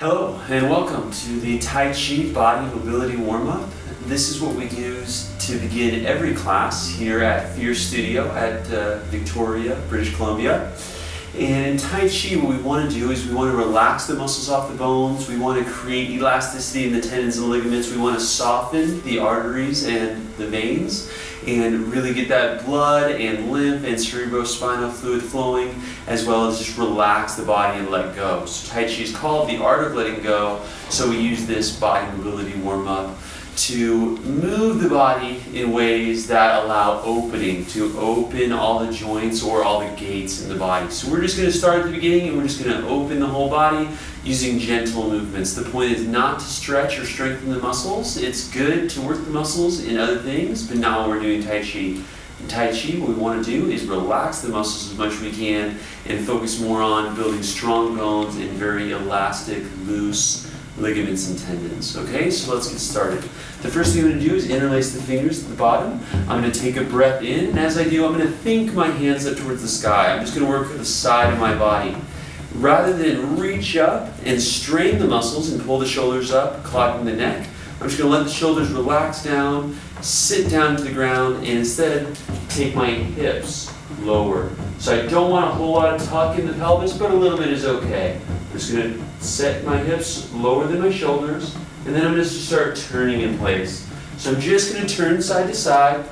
Hello and welcome to the Tai Chi Body Mobility Warm-Up. This is what we use to begin every class here at Fierce Studio at Victoria, British Columbia. And in Tai Chi, what we want to do is we want to relax the muscles off the bones, we want to create elasticity in the tendons and ligaments, we want to soften the arteries and the veins, and really get that blood and lymph and cerebrospinal fluid flowing, as well as just relax the body and let go. So Tai Chi is called the art of letting go, so we use this body mobility warm-up to move the body in ways that allow opening, to open all the joints or all the gates in the body. So we're just going to start at the beginning and we're just going to open the whole body using gentle movements. The point is not to stretch or strengthen the muscles. It's good to work the muscles in other things, but not when we're doing Tai Chi. In Tai Chi, what we want to do is relax the muscles as much as we can and focus more on building strong bones and very elastic, loose ligaments and tendons. Okay, so let's get started. The first thing I'm going to do is interlace the fingers at the bottom. I'm going to take a breath in, and as I do, I'm going to think my hands up towards the sky. I'm just going to work with the side of my body. Rather than reach up and strain the muscles and pull the shoulders up, clogging the neck, I'm just going to let the shoulders relax down, sit down to the ground, and instead take my hips lower. So I don't want a whole lot of tuck in the pelvis, but a little bit is okay. I'm just going to set my hips lower than my shoulders, and then I'm just going to start turning in place. So I'm just going to turn side to side,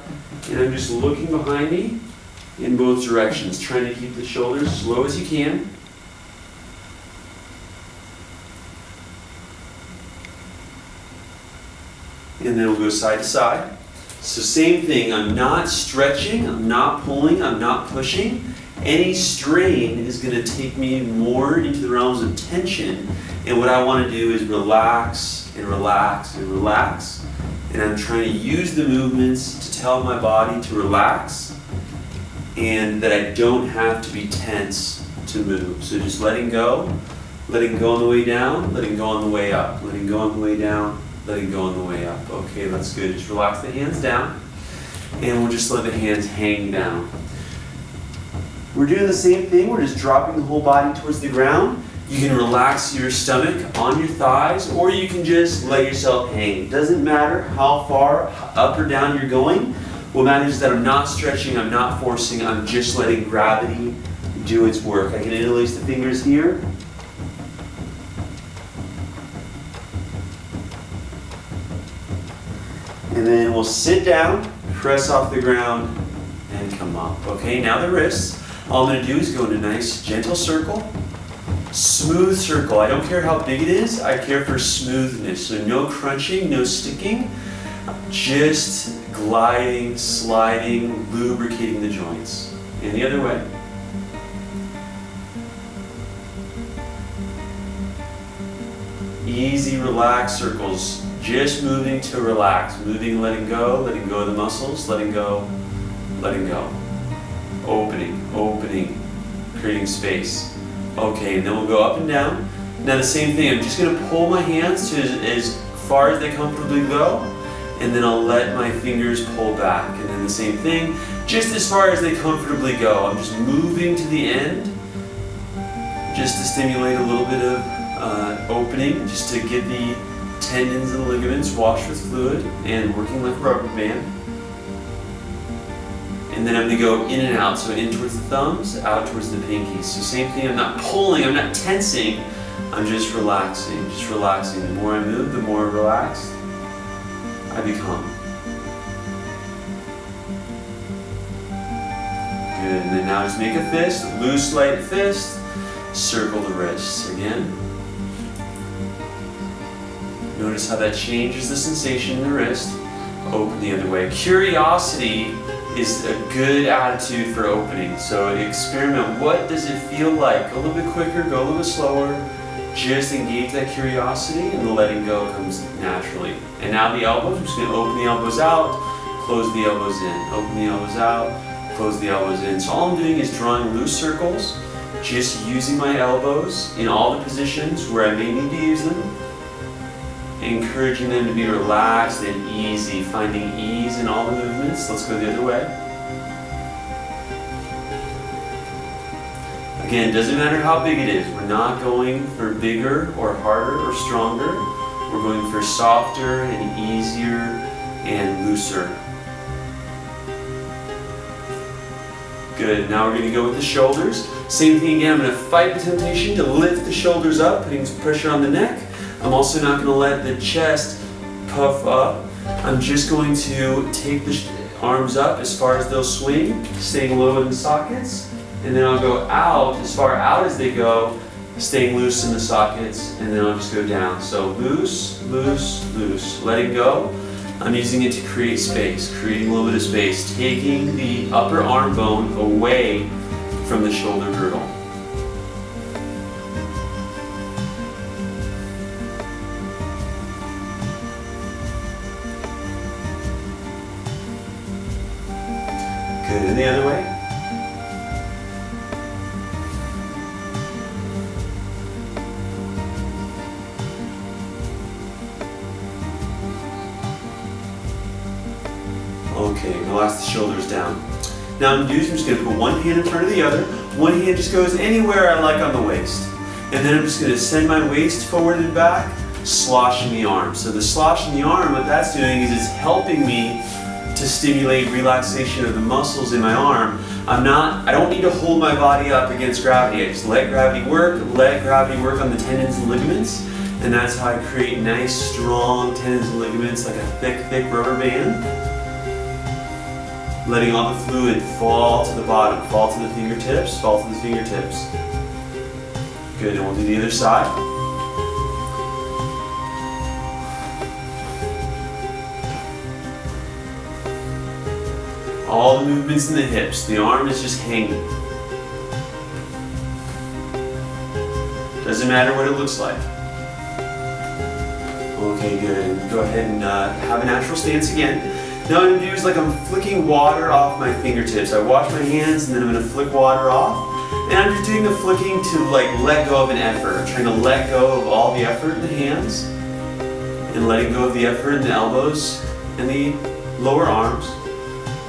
and I'm just looking behind me in both directions, trying to keep the shoulders as low as you can. And then we'll go side to side. So same thing, I'm not stretching, I'm not pulling, I'm not pushing. Any strain is going to take me more into the realms of tension, and what I want to do is relax and relax and relax, and I'm trying to use the movements to tell my body to relax and that I don't have to be tense to move. So just letting go on the way down, letting go on the way up, letting go on the way down, letting go on the way up. Okay, that's good. Just relax the hands down, and we'll just let the hands hang down. We're doing the same thing. We're just dropping the whole body towards the ground. You can relax your stomach on your thighs, or you can just let yourself hang. It doesn't matter how far up or down you're going. What matters is that I'm not stretching, I'm not forcing, I'm just letting gravity do its work. I can interlace the fingers here. And then we'll sit down, press off the ground, and come up. Okay, now the wrists. All I'm going to do is go in a nice gentle circle. Smooth circle. I don't care how big it is, I care for smoothness. So no crunching, no sticking. Just gliding, sliding, lubricating the joints. And the other way. Easy, relaxed circles. Just moving to relax. Moving, letting go of the muscles, letting go. Opening, creating space. Okay, and then we'll go up and down. Now the same thing, I'm just going to pull my hands to as far as they comfortably go, and then I'll let my fingers pull back. And then the same thing, just as far as they comfortably go. I'm just moving to the end, just to stimulate a little bit of opening, just to get the tendons and ligaments washed with fluid and working like a rubber band. And then I'm going to go in and out, so in towards the thumbs, out towards the pinkies. So same thing, I'm not pulling, I'm not tensing, I'm just relaxing. The more I move, the more relaxed I become. Good, and then now just make a fist, loose light fist, circle the wrists again. Notice how that changes the sensation in the wrist. Open the other way. Curiosity is a good attitude for opening. So experiment. What does it feel like? Go a little bit quicker, go a little bit slower. Just engage that curiosity, and the letting go comes naturally. And now the elbows. I'm just going to open the elbows out, close the elbows in. Open the elbows out, close the elbows in. So all I'm doing is drawing loose circles, just using my elbows in all the positions where I may need to use them. Encouraging them to be relaxed and easy, finding ease in all the movements. Let's go the other way. Again, doesn't matter how big it is. We're not going for bigger or harder or stronger. We're going for softer and easier and looser. Good. Now we're going to go with the shoulders. Same thing again. I'm going to fight the temptation to lift the shoulders up, putting some pressure on the neck. I'm also not going to let the chest puff up. I'm just going to take the arms up as far as they'll swing, staying low in the sockets. And then I'll go out, as far out as they go, staying loose in the sockets, and then I'll just go down. So loose, loose, loose. Letting go. I'm using it to create space, creating a little bit of space, taking the upper arm bone away from the shoulder girdle. Good, and the other way. Okay, relax the shoulders down. Now I'm just going to put one hand in front of the other. One hand just goes anywhere I like on the waist. And then I'm just going to send my waist forward and back, sloshing the arm. So the sloshing the arm, what that's doing is it's helping me to stimulate relaxation of the muscles in my arm. I don't need to hold my body up against gravity. I just let gravity work on the tendons and ligaments. And that's how I create nice, strong tendons and ligaments, like a thick rubber band. Letting all the fluid fall to the bottom, fall to the fingertips, fall to the fingertips. Good, and we'll do the other side. All the movements in the hips. The arm is just hanging. Doesn't matter what it looks like. Okay, good. Go ahead and have a natural stance again. Now what I'm going to do is like I'm flicking water off my fingertips. I wash my hands and then I'm going to flick water off. And I'm just doing the flicking to like let go of an effort. I'm trying to let go of all the effort in the hands and letting go of the effort in the elbows and the lower arms.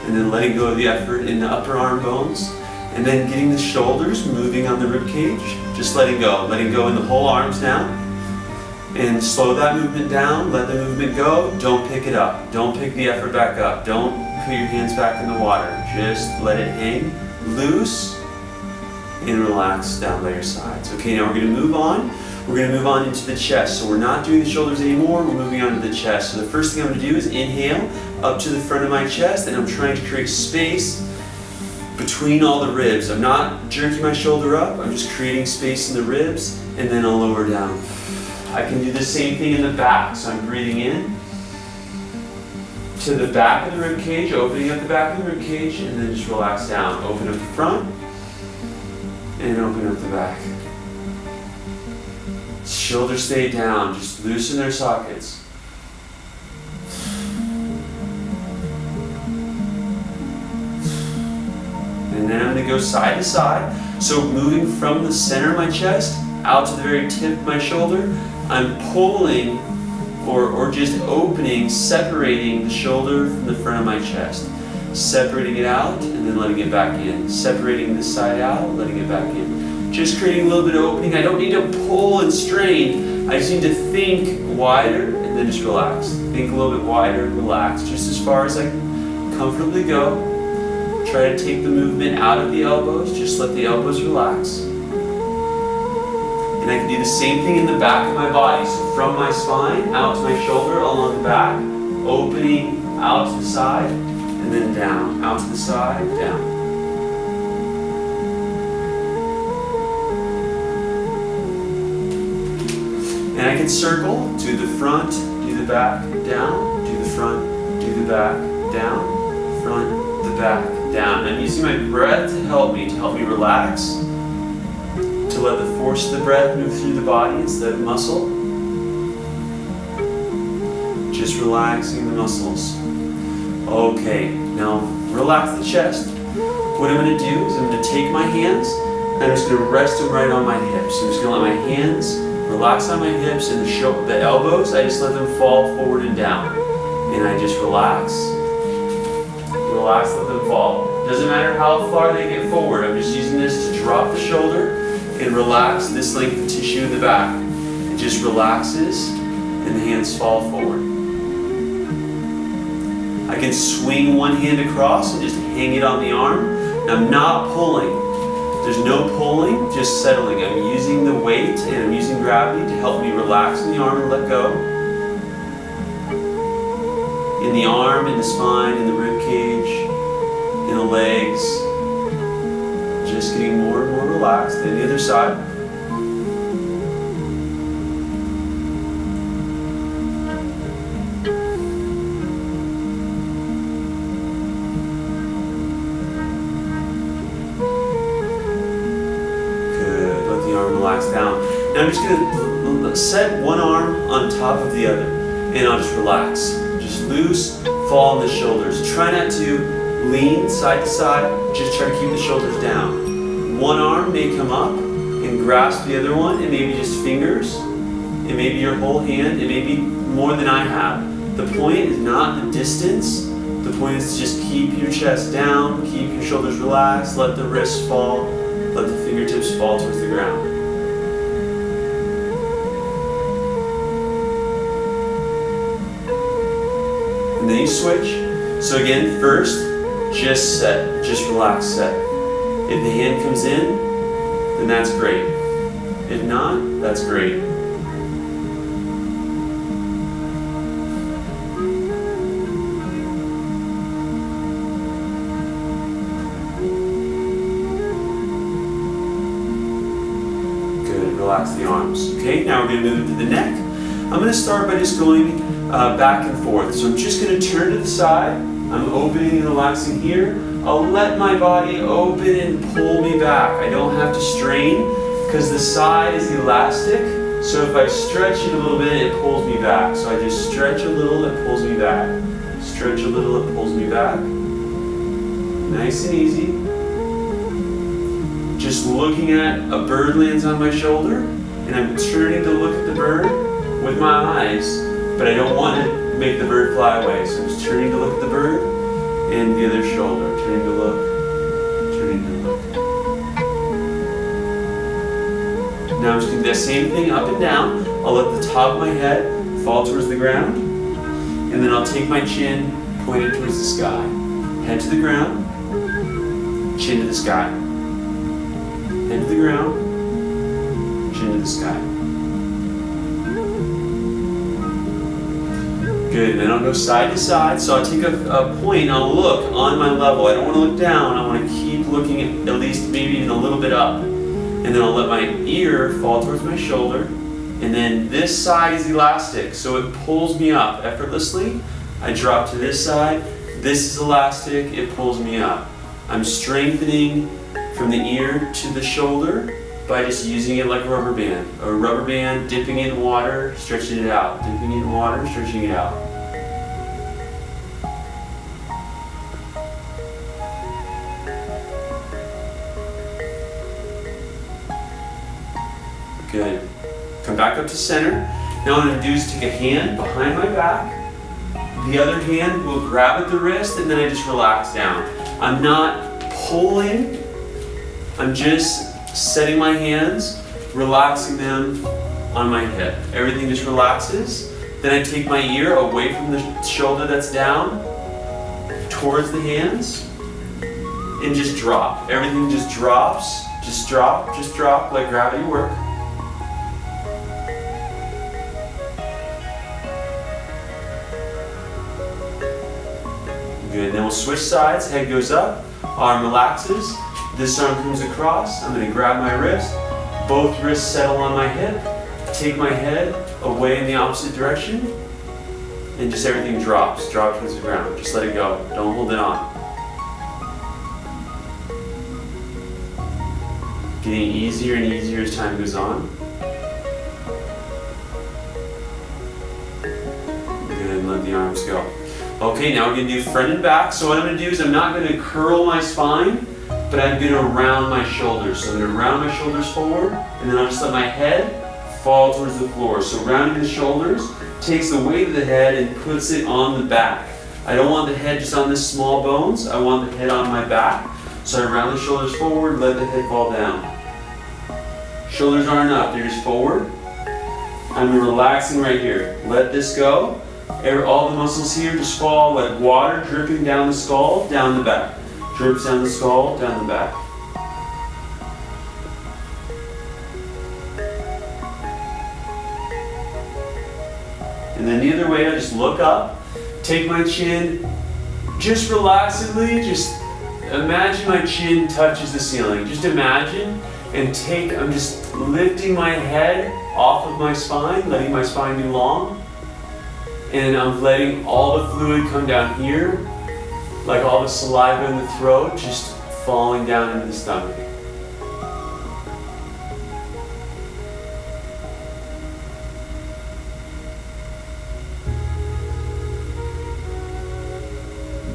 And then letting go of the effort in the upper arm bones. And then getting the shoulders moving on the rib cage. Just letting go in the whole arms now. And slow that movement down, let the movement go, don't pick it up. Don't pick the effort back up. Don't put your hands back in the water. Just let it hang loose and relax down by your sides. Okay, now we're going to move on. We're going to move on into the chest. So we're not doing the shoulders anymore, we're moving on to the chest. So the first thing I'm going to do is inhale up to the front of my chest, and I'm trying to create space between all the ribs. I'm not jerking my shoulder up, I'm just creating space in the ribs, and then I'll lower down. I can do the same thing in the back. So I'm breathing in to the back of the rib cage, opening up the back of the rib cage, and then just relax down. Open up the front, and open up the back. Shoulders stay down, just loosen their sockets. And then I'm going to go side to side. So moving from the center of my chest out to the very tip of my shoulder, I'm pulling or just opening, separating the shoulder from the front of my chest. Separating it out and then letting it back in. Separating this side out, letting it back in. Just creating a little bit of opening. I don't need to pull and strain. I just need to think wider and then just relax. Think a little bit wider, relax. Just as far as I can comfortably go. Try to take the movement out of the elbows. Just let the elbows relax. And I can do the same thing in the back of my body. So from my spine, out to my shoulder, along the back, opening out to the side, and then down. Out to the side, down. And I can circle, do the front, do the back, down, do the front, do the back, down, front, the back, down. I'm using my breath to help me relax. To let the force of the breath move through the body instead of muscle. Just relaxing the muscles. Okay, now relax the chest. What I'm going to do is I'm going to take my hands and I'm just going to rest them right on my hips. I'm just going to let my hands relax on my hips and the elbows, I just let them fall forward and down. And I just relax, let them fall. Doesn't matter how far they get forward, I'm just using this to drop the shoulder and relax this length of tissue in the back. It just relaxes and the hands fall forward. I can swing one hand across and just hang it on the arm. And I'm not pulling. There's no pulling, just settling. I'm using the weight and I'm using gravity to help me relax in the arm and let go. In the arm, in the spine, in the rib cage, in the legs. Just getting more and more relaxed. And the other side. Relax down. Now I'm just going to set one arm on top of the other and I'll just relax. Just loose, fall on the shoulders. Try not to lean side to side, just try to keep the shoulders down. One arm may come up and grasp the other one, and maybe just fingers, and maybe your whole hand, and maybe more than I have. The point is not the distance, the point is to just keep your chest down, keep your shoulders relaxed, let the wrists fall, let the fingertips fall towards the ground. And then you switch. So again, first, just set, just relax, set. If the hand comes in, then that's great. If not, that's great. Good, relax the arms. Okay, now we're going to move into the neck. I'm going to start by just going back and forth. So I'm just going to turn to the side. I'm opening and relaxing here. I'll let my body open and pull me back. I don't have to strain because the side is elastic. So if I stretch it a little bit, it pulls me back. So I just stretch a little, it pulls me back. Stretch a little, it pulls me back. Nice and easy. Just looking at a bird lands on my shoulder and I'm turning to look at the bird with my eyes, but I don't want to make the bird fly away. So I'm just turning to look at the bird and the other shoulder. Turning to look, turning to look. Now I'm just going to do the same thing up and down. I'll let the top of my head fall towards the ground, and then I'll take my chin pointed towards the sky. Head to the ground, chin to the sky. Head to the ground, chin to the sky. Good, and then I'll go side to side. So I'll take a point, I'll look on my level. I don't want to look down, I want to keep looking at least maybe even a little bit up. And then I'll let my ear fall towards my shoulder. And then this side is elastic, so it pulls me up effortlessly. I drop to this side. This is elastic, it pulls me up. I'm strengthening from the ear to the shoulder by just using it like a rubber band. A rubber band, dipping it in water, stretching it out. Dipping it in water, stretching it out. Good. Come back up to center. Now what I'm going to do is take a hand behind my back. The other hand will grab at the wrist and then I just relax down. I'm not pulling. I'm just setting my hands, relaxing them on my hip. Everything just relaxes. Then I take my ear away from the shoulder that's down towards the hands and just drop. Everything just drops. Just drop, let gravity work. Good, then we'll switch sides, head goes up, arm relaxes, this arm comes across, I'm going to grab my wrist, both wrists settle on my hip, take my head away in the opposite direction, and just everything drops, drop towards the ground, just let it go, don't hold it on. Getting easier and easier as time goes on. Good, let the arms go. Okay, now we're going to do front and back. So what I'm going to do is I'm not going to curl my spine, but I'm going to round my shoulders. So I'm going to round my shoulders forward, and then I'll just let my head fall towards the floor. So rounding the shoulders takes the weight of the head and puts it on the back. I don't want the head just on this small bones. I want the head on my back. So I round the shoulders forward, let the head fall down. Shoulders aren't up, they're just forward. I'm relaxing right here. Let this go. All the muscles here just fall like water dripping down the skull, down the back. Drips down the skull, down the back. And then the other way, I just look up, take my chin, just relaxedly, just imagine my chin touches the ceiling. Just imagine and I'm just lifting my head off of my spine, letting my spine be long. And I'm letting all the fluid come down here, like all the saliva in the throat, just falling down into the stomach.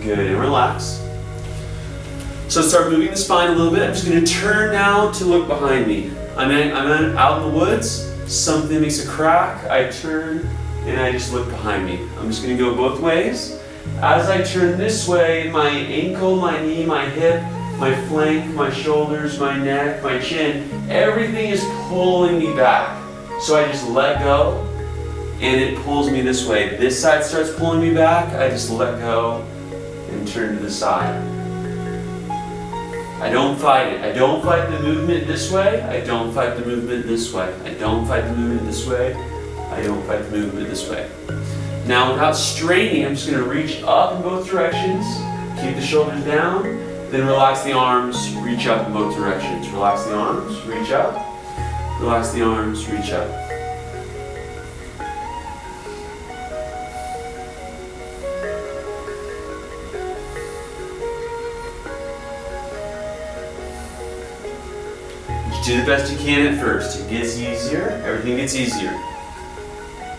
Good, and relax. So start moving the spine a little bit. I'm just going to turn now to look behind me. I'm out in the woods, something makes a crack, I turn and I just look behind me. I'm just going to go both ways. As I turn this way, my ankle, my knee, my hip, my flank, my shoulders, my neck, my chin, everything is pulling me back. So I just let go and it pulls me this way. This side starts pulling me back, I just let go and turn to the side. I don't fight it. I don't fight the movement this way. I don't fight the movement this way. I don't fight the movement this way. I don't fight the movement this way. Now without straining, I'm just going to reach up in both directions. Keep the shoulders down. Then relax the arms, reach up in both directions. Relax the arms, reach up. Relax the arms, reach up. Do the best you can at first. It gets easier. Everything gets easier.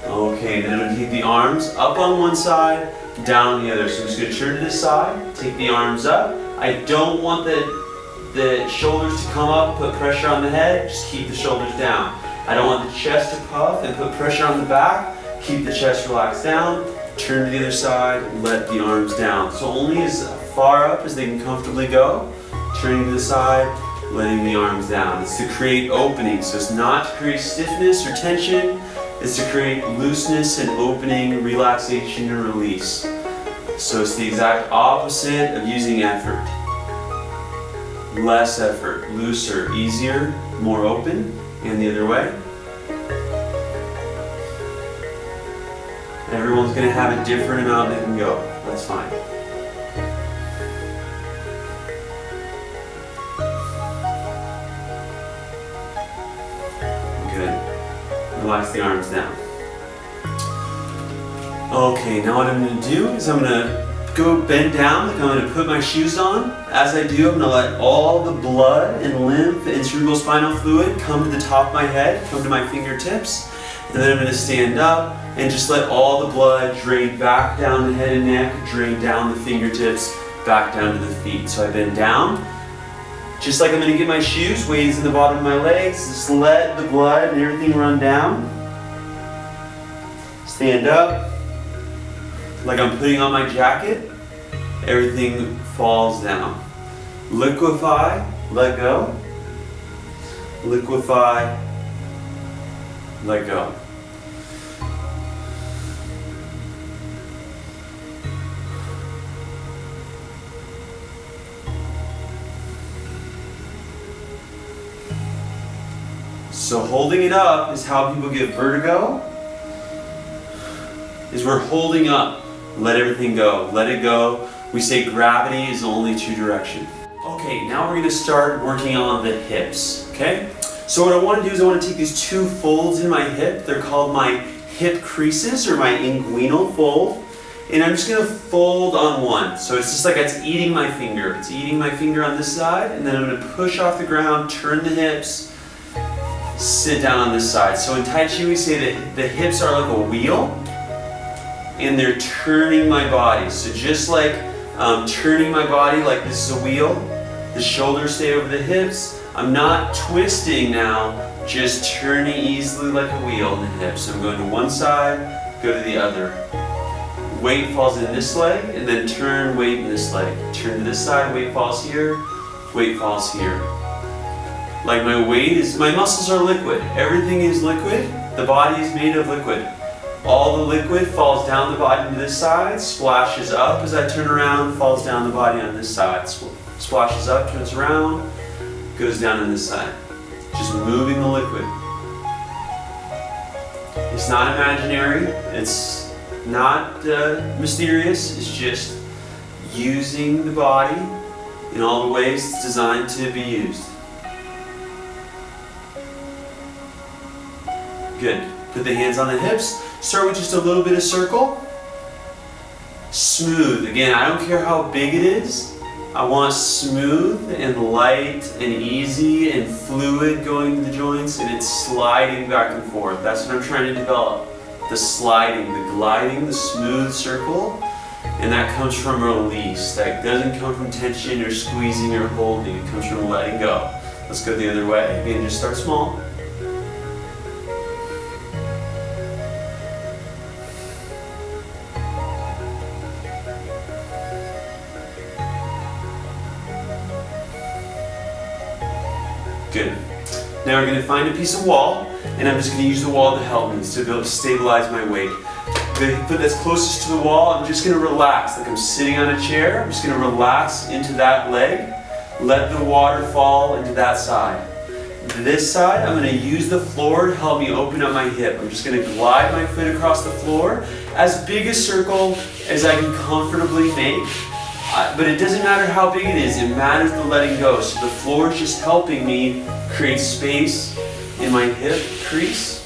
Okay, then I'm going to take the arms up on one side, down on the other. So I'm just going to turn to this side, take the arms up. I don't want the shoulders to come up, put pressure on the head. Just keep the shoulders down. I don't want the chest to puff and put pressure on the back. Keep the chest relaxed down. Turn to the other side, let the arms down. So only as far up as they can comfortably go. Turning to the side, letting the arms down. It's to create openings. So it's not to create stiffness or tension. It's to create looseness and opening, relaxation and release. So it's the exact opposite of using effort. Less effort, looser, easier, more open, and the other way. Everyone's going to have a different amount they can go. That's fine. Relax the arms down. Okay, now what I'm going to do is I'm going to go bend down, like I'm going to put my shoes on. As I do, I'm going to let all the blood and lymph and cerebrospinal fluid come to the top of my head, come to my fingertips. And then I'm going to stand up and just let all the blood drain back down the head and neck, drain down the fingertips, back down to the feet. So I bend down. Just like I'm going to get my shoes, weight is in the bottom of my legs, just let the blood and everything run down. Stand up. Like I'm putting on my jacket, everything falls down. Liquefy, let go. Liquefy, let go. So holding it up is how people get vertigo, is we're holding up. Let everything go, let it go. We say gravity is only two direction. Okay, now we're gonna start working on the hips, okay? So what I wanna do is I wanna take these two folds in my hip. They're called my hip creases or my inguinal fold. And I'm just gonna fold on one. So it's just like it's eating my finger. It's eating my finger on this side, and then I'm gonna push off the ground, turn the hips, sit down on this side. So in Tai Chi we say that the hips are like a wheel and they're turning my body. So just like turning my body like this is a wheel, the shoulders stay over the hips. I'm not twisting now, just turning easily like a wheel in the hips. I'm going to one side, go to the other. Weight falls in this leg and then turn weight in this leg. Turn to this side, weight falls here, weight falls here. Like my muscles are liquid. Everything is liquid. The body is made of liquid. All the liquid falls down the body to this side, splashes up as I turn around, falls down the body on this side. Splashes up, turns around, goes down on this side. Just moving the liquid. It's not imaginary. It's not mysterious. It's just using the body in all the ways it's designed to be used. Good. Put the hands on the hips. Start with just a little bit of circle. Smooth. Again, I don't care how big it is. I want smooth and light and easy and fluid going to the joints, and it's sliding back and forth. That's what I'm trying to develop. The sliding, the gliding, the smooth circle. And that comes from release. That doesn't come from tension or squeezing or holding. It comes from letting go. Let's go the other way. Again, just start small. Good. Now we're going to find a piece of wall, and I'm just going to use the wall to help me to be able to stabilize my weight. I'm going to put this closest to the wall. I'm just going to relax like I'm sitting on a chair. I'm just going to relax into that leg. Let the water fall into that side. This side, I'm going to use the floor to help me open up my hip. I'm just going to glide my foot across the floor, as big a circle as I can comfortably make. But it doesn't matter how big it is, it matters the letting go. So the floor is just helping me create space in my hip crease.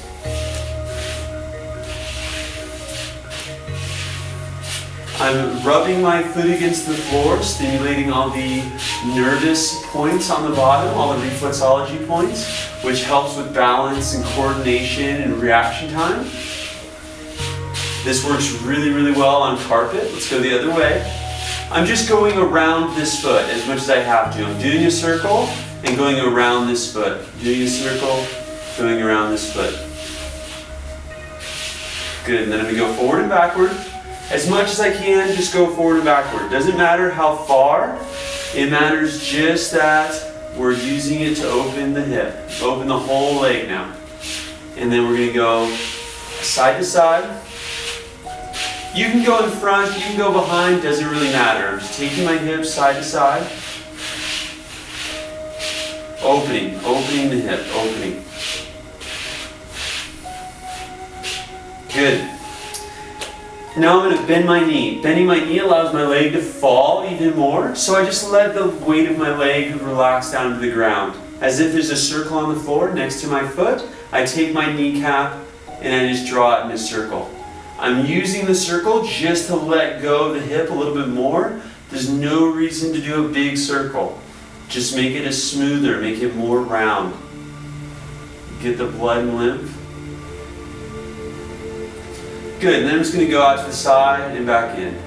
I'm rubbing my foot against the floor, stimulating all the nervous points on the bottom, all the reflexology points, which helps with balance and coordination and reaction time. This works really, really well on carpet. Let's go the other way. I'm just going around this foot as much as I have to. I'm doing a circle and going around this foot. Doing a circle, going around this foot. Good, and then I'm going to go forward and backward. As much as I can, just go forward and backward. Doesn't matter how far, it matters just that we're using it to open the hip. Open the whole leg now. And then we're going to go side to side. You can go in front, you can go behind, doesn't really matter. I'm just taking my hips side to side. Opening the hip, opening. Good. Now I'm going to bend my knee. Bending my knee allows my leg to fall even more, so I just let the weight of my leg relax down to the ground. As if there's a circle on the floor next to my foot, I take my kneecap and I just draw it in a circle. I'm using the circle just to let go of the hip a little bit more. There's no reason to do a big circle. Just make it a smoother, make it more round. Get the blood and lymph. Good, and then I'm just going to go out to the side and back in.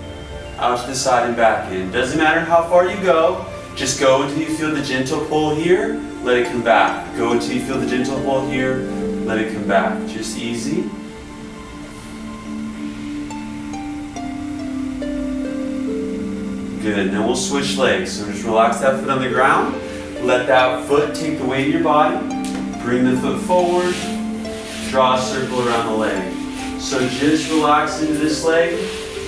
Out to the side and back in. Doesn't matter how far you go, just go until you feel the gentle pull here, let it come back. Go until you feel the gentle pull here, let it come back. Just easy. Good, now we'll switch legs. So just relax that foot on the ground. Let that foot take the weight of your body. Bring the foot forward. Draw a circle around the leg. So just relax into this leg.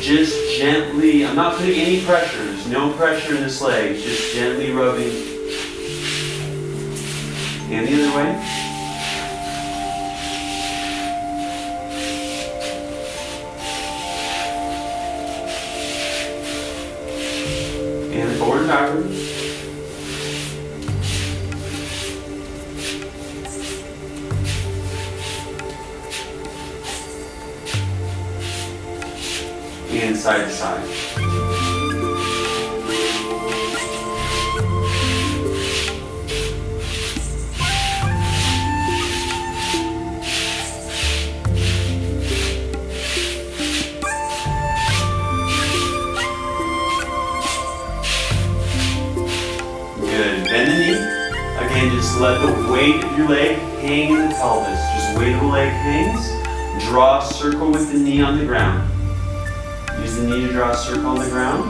Just gently, I'm not putting any pressure. There's no pressure in this leg. Just gently rubbing. And the other way. And forward and backward. And side to side. Bend the knee. Again, just let the weight of your leg hang in the pelvis. Just weight of the leg hangs. Draw a circle with the knee on the ground. Use the knee to draw a circle on the ground.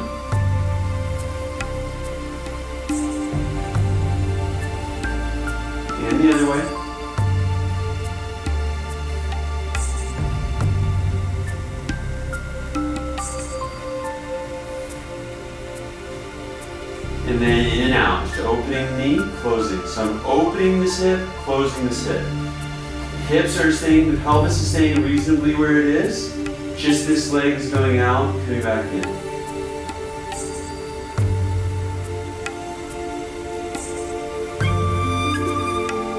And the other way. And then in and out, just opening the knee, closing. So I'm opening this hip, closing this hip. Hips are staying, the pelvis is staying reasonably where it is. Just this leg is going out, coming back in.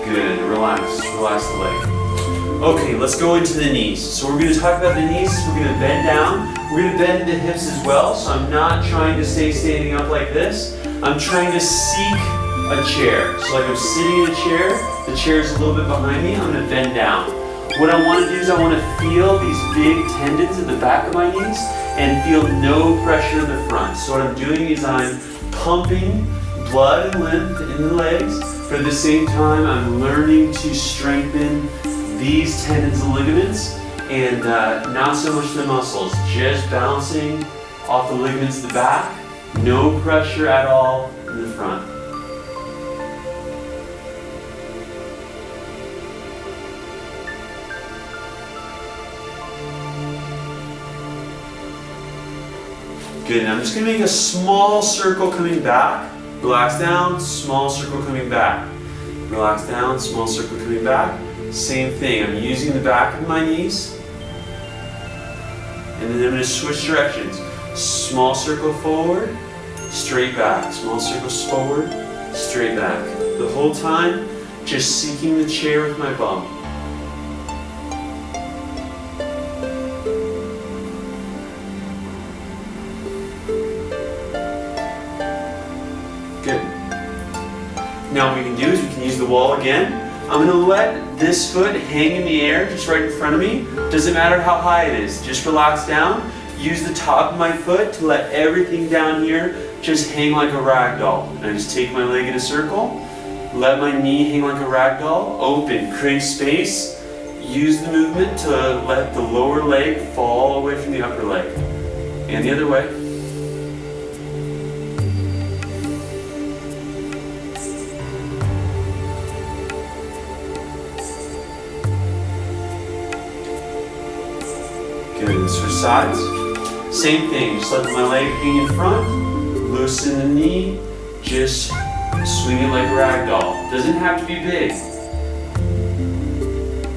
Good, relax the leg. Okay, let's go into the knees. So we're going to talk about the knees, we're going to bend down. We're going to bend the hips as well, so I'm not trying to stay standing up like this. I'm trying to seek a chair. So like I'm sitting in a chair, the chair is a little bit behind me, I'm going to bend down. What I want to do is I want to feel these big tendons at the back of my knees and feel no pressure in the front. So what I'm doing is I'm pumping blood and lymph in the legs, but at the same time I'm learning to strengthen these tendons and ligaments and not so much the muscles, just bouncing off the ligaments at the back, no pressure at all in the front. Good, and I'm just going to make a small circle coming back. Relax down, small circle coming back. Relax down, small circle coming back. Same thing, I'm using the back of my knees. And then I'm going to switch directions. Small circle forward, straight back. Small circles forward, straight back. The whole time, just seeking the chair with my bum. Good. Now what we can do is we can use the wall again. I'm going to let this foot hang in the air just right in front of me. Doesn't matter how high it is. Just relax down. Use the top of my foot to let everything down here just hang like a rag doll. And I just take my leg in a circle. Let my knee hang like a rag doll. Open. Create space. Use the movement to let the lower leg fall away from the upper leg. And the other way. Good, switch sides. Same thing, just let my leg hang in front, loosen the knee, just swing it like a rag doll. Doesn't have to be big.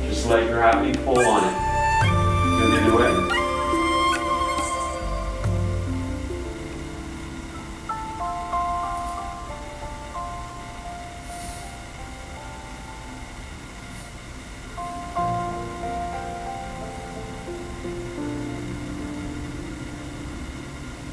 Just let gravity pull on it. Go the other way.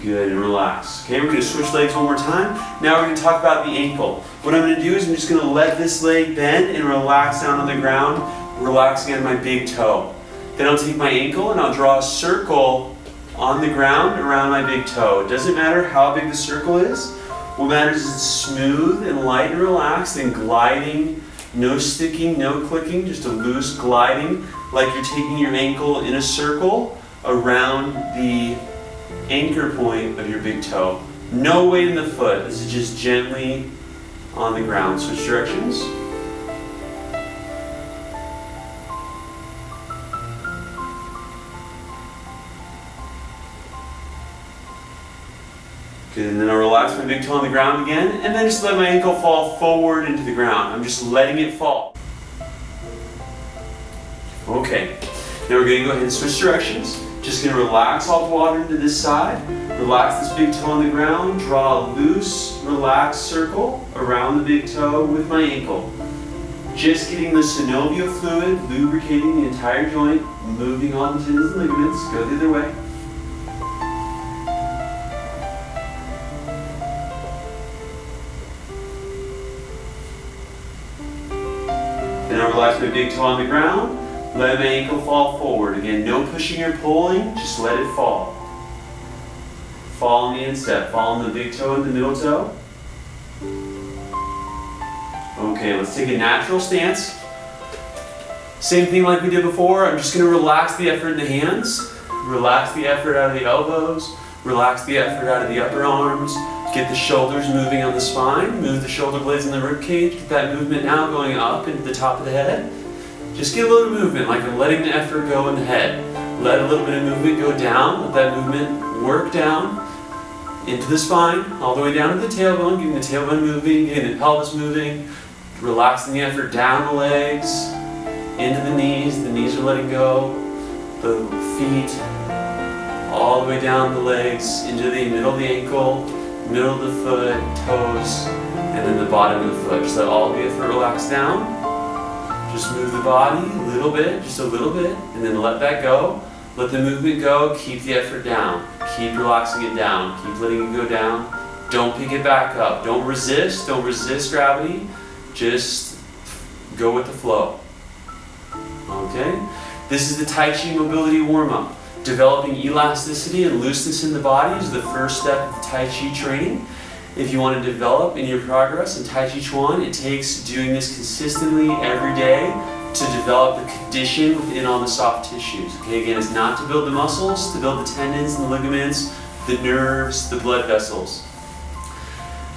Good, and relax. Okay, we're going to switch legs one more time. Now we're going to talk about the ankle. What I'm going to do is I'm just going to let this leg bend and relax down on the ground, relaxing on my big toe. Then I'll take my ankle and I'll draw a circle on the ground around my big toe. It doesn't matter how big the circle is. What matters is it's smooth and light and relaxed and gliding. No sticking, no clicking, just a loose gliding, like you're taking your ankle in a circle around the anchor point of your big toe. No weight in the foot. This is just gently on the ground. Switch directions. Good, and then I'll relax my big toe on the ground again, and then just let my ankle fall forward into the ground. I'm just letting it fall. Okay, now we're going to go ahead and switch directions. Just going to relax all the water into this side, relax this big toe on the ground, draw a loose, relaxed circle around the big toe with my ankle. Just getting the synovial fluid, lubricating the entire joint, moving all the tendons and ligaments. Go the other way. Then I'll relax my big toe on the ground. Let my ankle fall forward. Again, no pushing or pulling, just let it fall. Fall on the instep, fall on the big toe and the middle toe. Okay, let's take a natural stance. Same thing like we did before. I'm just going to relax the effort in the hands, relax the effort out of the elbows, relax the effort out of the upper arms. Get the shoulders moving on the spine, move the shoulder blades in the rib cage, get that movement now going up into the top of the head. Just get a little movement, like I'm letting the effort go in the head. Let a little bit of movement go down, let that movement work down into the spine, all the way down to the tailbone, getting the tailbone moving, getting the pelvis moving, relaxing the effort down the legs, into the knees are letting go, the feet, all the way down the legs, into the middle of the ankle, middle of the foot, toes, and then the bottom of the foot. Just let all the effort relax down. Just move the body a little bit, just a little bit, and then let that go. Let the movement go, keep the effort down. Keep relaxing it down, keep letting it go down. Don't pick it back up. Don't resist gravity. Just go with the flow. Okay? This is the Tai Chi mobility warm-up. Developing elasticity and looseness in the body is the first step of Tai Chi training. If you want to develop in your progress in Tai Chi Chuan, it takes doing this consistently every day to develop the condition within all the soft tissues. Okay, again, it's not to build the muscles, to build the tendons and the ligaments, the nerves, the blood vessels.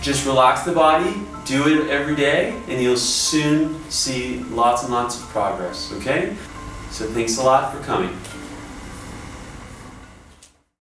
Just relax the body, do it every day, and you'll soon see lots and lots of progress, okay? So thanks a lot for coming.